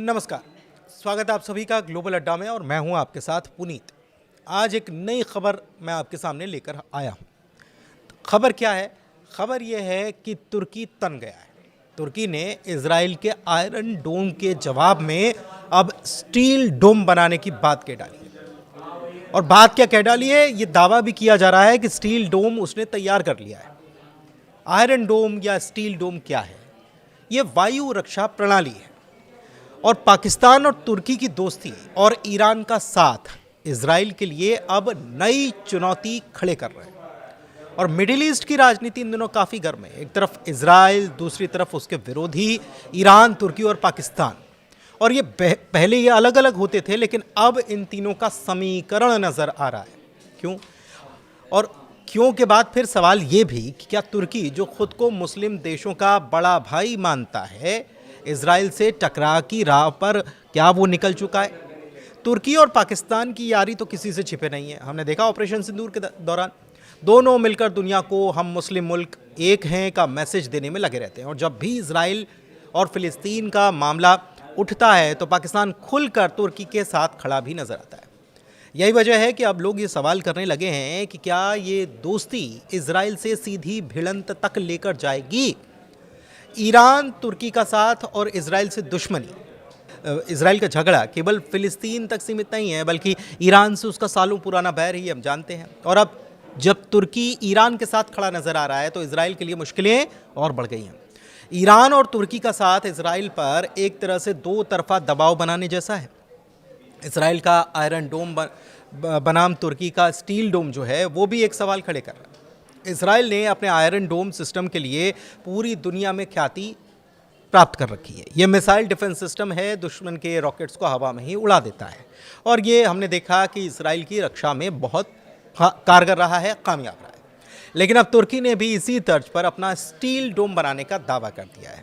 नमस्कार, स्वागत है आप सभी का ग्लोबल अड्डा में और मैं हूं आपके साथ पुनीत। आज एक नई खबर मैं आपके सामने लेकर आया हूं। खबर क्या है? खबर यह है कि तुर्की तन गया है। तुर्की ने इजराइल के आयरन डोम के जवाब में अब स्टील डोम बनाने की बात कह डाली है। और बात क्या कह डाली है? ये दावा भी किया जा रहा है कि स्टील डोम उसने तैयार कर लिया है। आयरन डोम या स्टील डोम क्या है? ये वायु रक्षा प्रणाली है और पाकिस्तान और तुर्की की दोस्ती और ईरान का साथ इजराइल के लिए अब नई चुनौती खड़े कर रहे हैं। और मिडिल ईस्ट की राजनीति इन दिनों काफ़ी गर्म है। एक तरफ इजराइल, दूसरी तरफ उसके विरोधी ईरान, तुर्की और पाकिस्तान। और ये पहले ये अलग अलग होते थे, लेकिन अब इन तीनों का समीकरण नज़र आ रहा है। क्यों? और क्यों के बाद फिर सवाल ये भी कि क्या तुर्की, जो खुद को मुस्लिम देशों का बड़ा भाई मानता है, इजराइल से टकराव की राह पर क्या वो निकल चुका है? तुर्की और पाकिस्तान की यारी तो किसी से छिपे नहीं है। हमने देखा ऑपरेशन सिंदूर के दौरान दोनों मिलकर दुनिया को हम मुस्लिम मुल्क एक हैं का मैसेज देने में लगे रहते हैं। और जब भी इजराइल और फिलिस्तीन का मामला उठता है तो पाकिस्तान खुलकर तुर्की के साथ खड़ा भी नजर आता है। यही वजह है कि अब लोग ये सवाल करने लगे हैं कि क्या ये दोस्ती इजराइल से सीधी भिड़ंत तक लेकर जाएगी? ईरान तुर्की का साथ और इजराइल से दुश्मनी, इजराइल का झगड़ा केवल फिलिस्तीन तक सीमित नहीं है, बल्कि ईरान से उसका सालों पुराना बैर ही हम जानते हैं। और अब जब तुर्की ईरान के साथ खड़ा नजर आ रहा है तो इजराइल के लिए मुश्किलें और बढ़ गई हैं। ईरान और तुर्की का साथ इजराइल पर एक तरह से दो तरफा दबाव बनाने जैसा है। इजराइल का आयरन डोम बनाम तुर्की का स्टील डोम जो है वो भी एक सवाल खड़े कर रहा है। इजराइल ने अपने आयरन डोम सिस्टम के लिए पूरी दुनिया में ख्याति प्राप्त कर रखी है। ये मिसाइल डिफेंस सिस्टम है, दुश्मन के रॉकेट्स को हवा में ही उड़ा देता है। और ये हमने देखा कि इजराइल की रक्षा में बहुत कारगर रहा है, कामयाब रहा है। लेकिन अब तुर्की ने भी इसी तर्ज पर अपना स्टील डोम बनाने का दावा कर दिया है।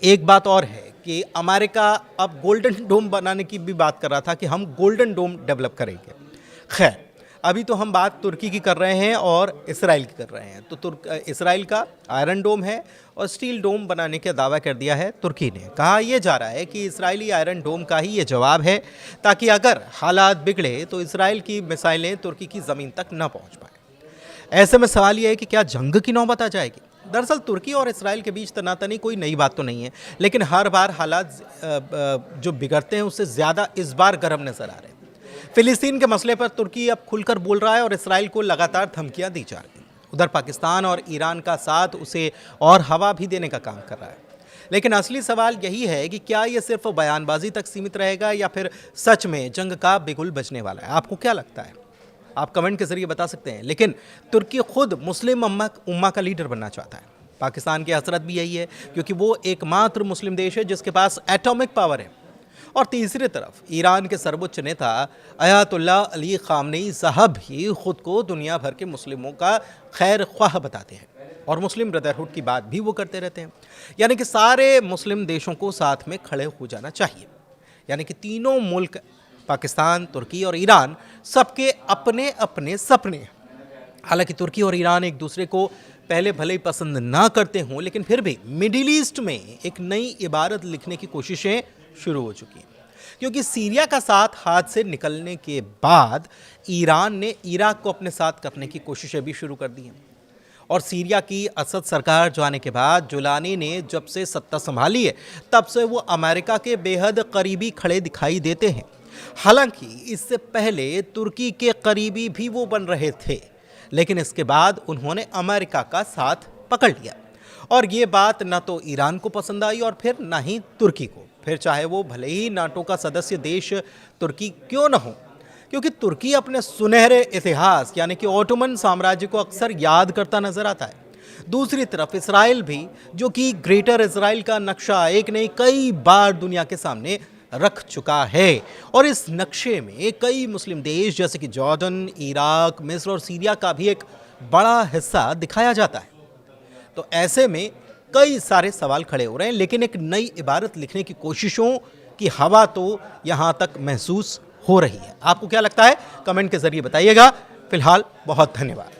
एक बात और है कि अमेरिका अब गोल्डन डोम बनाने की भी बात कर रहा था कि हम गोल्डन डोम डेवलप करेंगे। खैर, अभी तो हम बात तुर्की की कर रहे हैं और इसराइल की कर रहे हैं। तो इसराइल का आयरन डोम है और स्टील डोम बनाने का दावा कर दिया है तुर्की ने। कहा यह जा रहा है कि इसराइली आयरन डोम का ही ये जवाब है, ताकि अगर हालात बिगड़े तो इसराइल की मिसाइलें तुर्की की ज़मीन तक न पहुंच पाए। ऐसे में सवाल यह है कि क्या जंग की नौबत आ जाएगी? दरअसल तुर्की और इसराइल के बीच तनातनी कोई नई बात तो नहीं है, लेकिन हर बार हालात जो बिगड़ते हैं उससे ज़्यादा इस बार गर्म नज़र आ रहे हैं। फिलिस्तीन के मसले पर तुर्की अब खुलकर बोल रहा है और इसराइल को लगातार धमकियां दी जा रही हैं। उधर पाकिस्तान और ईरान का साथ उसे और हवा भी देने का काम कर रहा है। लेकिन असली सवाल यही है कि क्या ये सिर्फ बयानबाजी तक सीमित रहेगा या फिर सच में जंग का बिगुल बजने वाला है? आपको क्या लगता है? आप कमेंट के जरिए बता सकते हैं। लेकिन तुर्की खुद मुस्लिम उम्मा का लीडर बनना चाहता है। पाकिस्तान की हसरत भी यही है, क्योंकि वो एकमात्र मुस्लिम देश है जिसके पास एटॉमिक पावर है। और तीसरी तरफ ईरान के सर्वोच्च नेता अयातुल्लाह अली खामनेई साहब भी खुद को दुनिया भर के मुस्लिमों का खैर ख्वाह बताते हैं और मुस्लिम ब्रदरहुड की बात भी वो करते रहते हैं। यानी कि सारे मुस्लिम देशों को साथ में खड़े हो जाना चाहिए। यानी कि तीनों मुल्क, पाकिस्तान, तुर्की और ईरान, सबके अपने अपने सपने हैं। हालांकि तुर्की और ईरान एक दूसरे को पहले भले ही पसंद ना करते हों, लेकिन फिर भी मिडिल ईस्ट में एक नई इबारत लिखने की कोशिशें शुरू हो चुकी हैं। क्योंकि सीरिया का साथ हाथ से निकलने के बाद ईरान ने इराक को अपने साथ करने की कोशिशें भी शुरू कर दी हैं। और सीरिया की असद सरकार जो आने के बाद जुलानी ने जब से सत्ता संभाली है, तब से वो अमेरिका के बेहद करीबी खड़े दिखाई देते हैं। हालांकि इससे पहले तुर्की के करीबी भी वो बन रहे थे, लेकिन इसके बाद उन्होंने अमेरिका का साथ पकड़ लिया। और ये बात ना तो ईरान को पसंद आई और फिर ना ही तुर्की को, फिर चाहे वो भले ही नाटो का सदस्य देश तुर्की क्यों न हो। क्योंकि तुर्की अपने सुनहरे इतिहास यानी कि ऑटोमन साम्राज्य को अक्सर याद करता नजर आता है। दूसरी तरफ इसराइल भी, जो कि ग्रेटर इसराइल का नक्शा एक नहीं कई बार दुनिया के सामने रख चुका है। और इस नक्शे में कई मुस्लिम देश जैसे कि जॉर्डन, इराक, मिस्र और सीरिया का भी एक बड़ा हिस्सा दिखाया जाता है। तो ऐसे में कई सारे सवाल खड़े हो रहे हैं, लेकिन एक नई इबारत लिखने की कोशिशों की हवा तो यहां तक महसूस हो रही है। आपको क्या लगता है? कमेंट के जरिए बताइएगा। फिलहाल बहुत धन्यवाद।